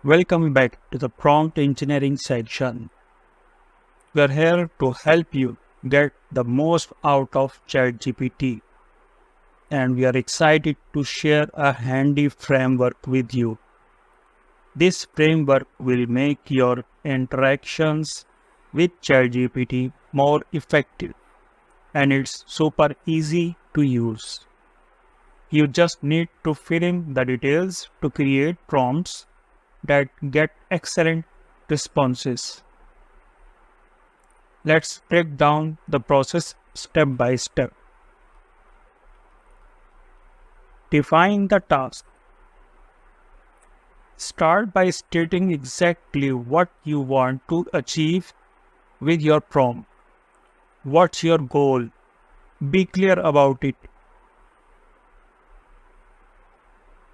Welcome back to the prompt engineering section. We are here to help you get the most out of ChatGPT, and we are excited to share a handy framework with you. This framework will make your interactions with ChatGPT more effective, and it's super easy to use. You just need to fill in the details to create prompts that get excellent responses. Let's break down the process step by step. Define the task. Start by stating exactly what you want to achieve with your prompt. What's your goal? Be clear about it.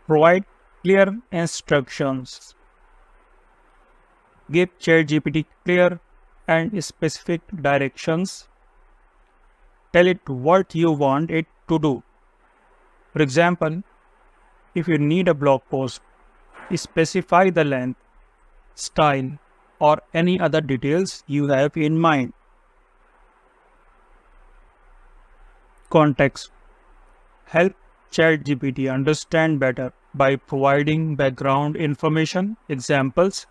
Provide clear instructions. Give ChatGPT clear and specific directions. Tell it what you want it to do. For example, if you need a blog post, specify the length, style, or any other details you have in mind. Context. Help ChatGPT understand better by providing background information, examples,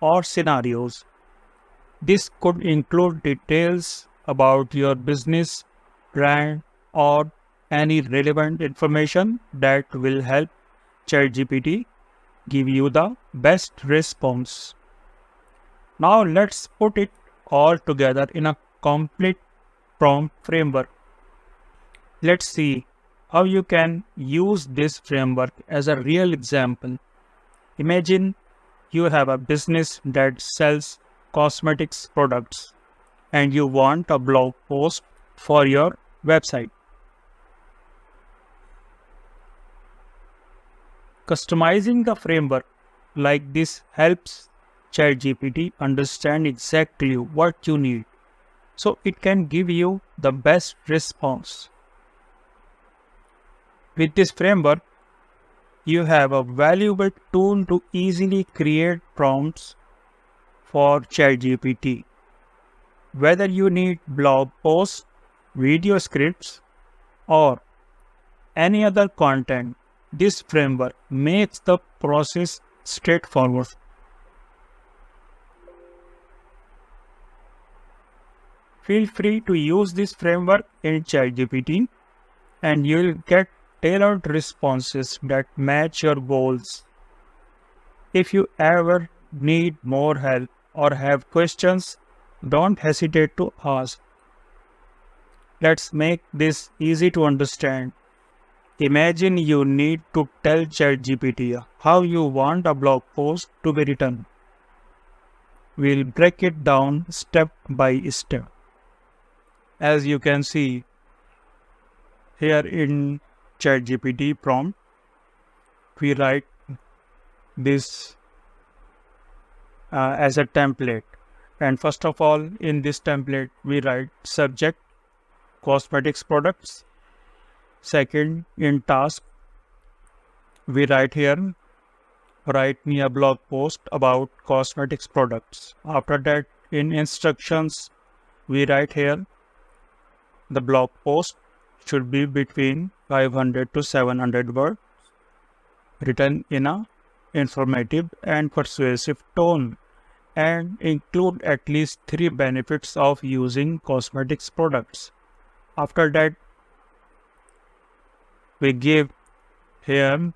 or scenarios. This could include details about your business, brand, or any relevant information that will help ChatGPT give you the best response. Now let's put it all together in a complete prompt framework. Let's see how you can use this framework as a real example. Imagine you have a business that sells cosmetics products and you want a blog post for your website. Customizing the framework like this helps ChatGPT understand exactly what you need so it can give you the best response. With this framework, you have a valuable tool to easily create prompts for ChatGPT. Whether you need blog posts, video scripts, or any other content, this framework makes the process straightforward. Feel free to use this framework in ChatGPT and you'll get tailored responses that match your goals. If you ever need more help or have questions, don't hesitate to ask. Let's make this easy to understand. Imagine you need to tell ChatGPT how you want a blog post to be written. We'll break it down step by step. As you can see here in ChatGPT prompt, we write this as a template. And first of all, in this template, we write subject, cosmetics products. Second, in task, we write here, write me a blog post about cosmetics products. After that, in instructions, we write here, the blog post should be between 500 to 700 words, written in a informative and persuasive tone, and include at least 3 benefits of using cosmetics products. After that, we give here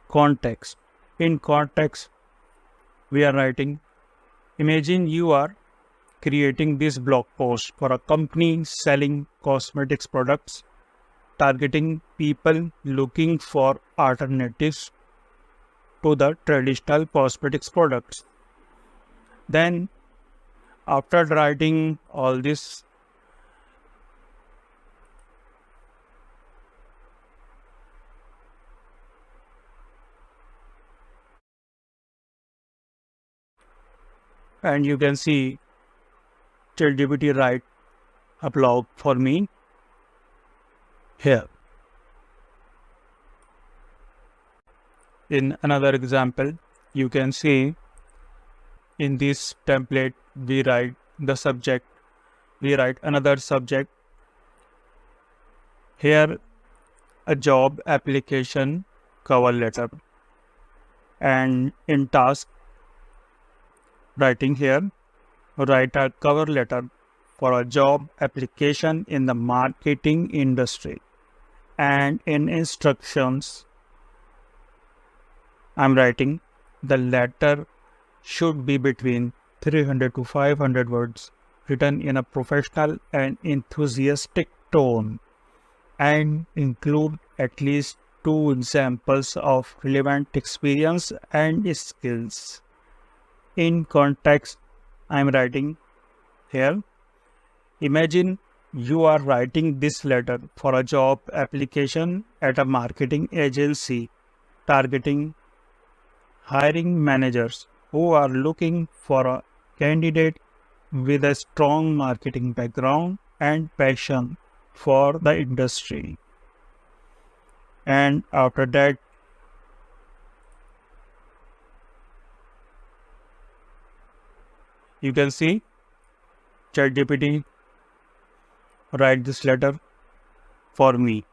context. In context, we are writing, imagine you are creating this blog post for a company selling cosmetics products, targeting people looking for alternatives to the traditional cosmetics products. Then, after writing all this, and you can see ChatGPT write a blog for me here. In another example, You can see in this template, we write the subject, we write another subject. Here, a job application cover letter. And in task, writing here, write a cover letter for a job application in the marketing industry. And in instructions, I'm writing the letter should be between 300 to 500 words, written in a professional and enthusiastic tone, and include at least 2 examples of relevant experience and skills. In context, I'm writing here, imagine you are writing this letter for a job application at a marketing agency targeting hiring managers who are looking for a candidate with a strong marketing background and passion for the industry. And after that, you can see ChatGPT write this letter for me.